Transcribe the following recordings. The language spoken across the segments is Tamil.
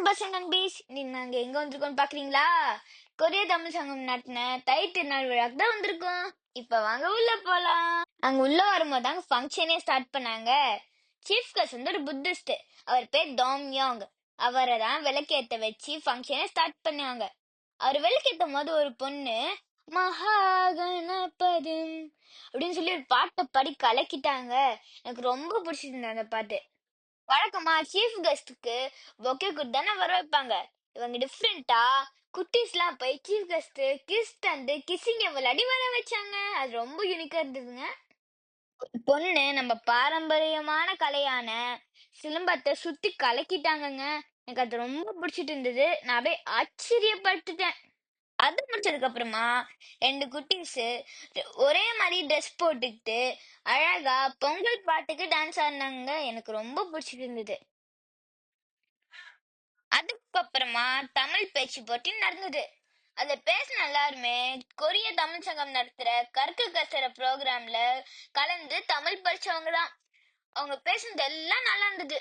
பஸ் நண்பீஸ் நீங்க நாங்க எங்க வந்திருக்கோம் பாக்குறீங்களா? கொரிய தமிழ் சங்கம் நடத்தின தை திருநாள் விழாக்கு தான் வந்திருக்கோம். இப்ப வாங்க உள்ள போலாம். அங்க உள்ள வரும்போது தாங்க ஃபங்க்ஷனே ஸ்டார்ட் பண்ணாங்க. சீஃப் கெஸ்ட் வந்து ஒரு புத்திஸ்ட். அவர் பேர் டாம் யோங். அவரை தான் விளக்கேத்த வச்சு ஃபங்க்ஷனே ஸ்டார்ட் பண்ணாங்க. அவர் விளக்கேத்தும் போது ஒரு பொண்ணு மகா கணபதிம் அப்படின்னு சொல்லி ஒரு பாட்டை பாடி கலக்கிட்டாங்க. எனக்கு ரொம்ப பிடிச்சிருந்தது அந்த பாட்டு. வழக்கமா சீஃப் கெஸ்டுக்கு பொக்கே கொடுத்து தானே வர வைப்பாங்க. இவங்க டிஃப்ரெண்டா குட்டீஸ்லாம் போய் சீஃப் கெஸ்ட் கிஸ் தந்து கிஸ்ஸிங்க விளையாடி வர வச்சாங்க. அது ரொம்ப யூனிக்கா இருந்ததுங்க. பொண்ணு நம்ம பாரம்பரியமான கலையான சிலம்பத்தை சுத்தி கலக்கிட்டாங்கங்க. எனக்கு அது ரொம்ப பிடிச்சிட்டு இருந்தது. நான் அப்படியே ஆச்சரியப்பட்டுட்டேன். அது முடிச்சதுக்கு அப்புறமா ரெண்டு குட்டீஸ் ஒரே மாதிரி ட்ரெஸ் போட்டுக்கிட்டு அழகா பொங்கல் பாட்டுக்கு டான்ஸ் ஆடினாங்க. எனக்கு ரொம்ப பிடிச்சிட்டு இருந்தது. அதுக்கப்புறமா தமிழ் பேச்சு போட்டி நடந்தது. அதுல பேசின எல்லாருமே கொரிய தமிழ் சங்கம் நடத்துற கற்க கசர ப்ரோக்ராம்ல கலந்து தமிழ் படிச்சவங்க தான். அவங்க பேசுனது எல்லாம் நல்லா இருந்தது.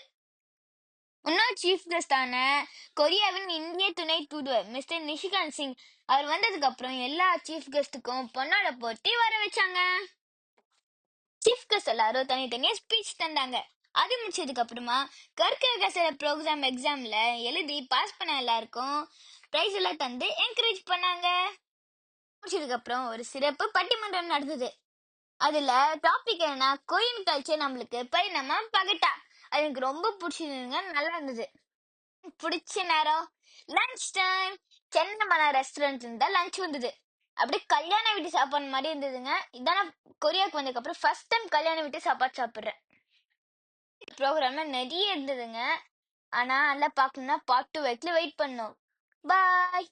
இன்னொரு சீஃப் கெஸ்டான கொரியாவின் இந்திய துணை தூதுவர் மிஸ்டர் நிஷிகாந்த் சிங் அவர் வந்ததுக்கு அப்புறம் எல்லா சீஃப் கெஸ்டுக்கும் பொன்னாட போட்டி வர வச்சாங்க. சீஃப் கெஸ்ட் எல்லாரும் தனித்தனியா ஸ்பீச் தந்தாங்க. அது முடிச்சதுக்கு அப்புறமா கற்க கசர ப்ரோக்ராம் எக்ஸாம்ல எழுதி பாஸ் பண்ண எல்லாருக்கும் பிரைஸ் எல்லாம் தந்து என்கரேஜ் பண்ணாங்க. முடிச்சதுக்கு அப்புறம் ஒரு சிறப்பு பட்டிமன்றம் நடந்தது. அதுல டாபிக் என்ன கொரியன் கல்ச்சர் நம்மளுக்கு பரிணாம பகட்டா. அது எனக்கு ரொம்ப பிடிச்சிருந்ததுங்க. நல்லா இருந்தது. பிடிச்ச நேரம் லஞ்ச் டைம். சென்னை மன ரெஸ்டாரண்ட் இருந்தா லஞ்ச் வந்தது. அப்படியே கல்யாண வீட்டு சாப்பாடு மாதிரி இருந்ததுங்க. இதான கொரியாவுக்கு வந்ததுக்கு அப்புறம் ஃபர்ஸ்ட் டைம் கல்யாண வீட்டு சாப்பாடு சாப்பிடுறேன். ப்ரோக்ராம்ல நிறைய இருந்ததுங்க. ஆனா நல்லா பார்க்கணும்னா பார்ட் 2 வரைக்கும் வெயிட் பண்ணும். பாய்.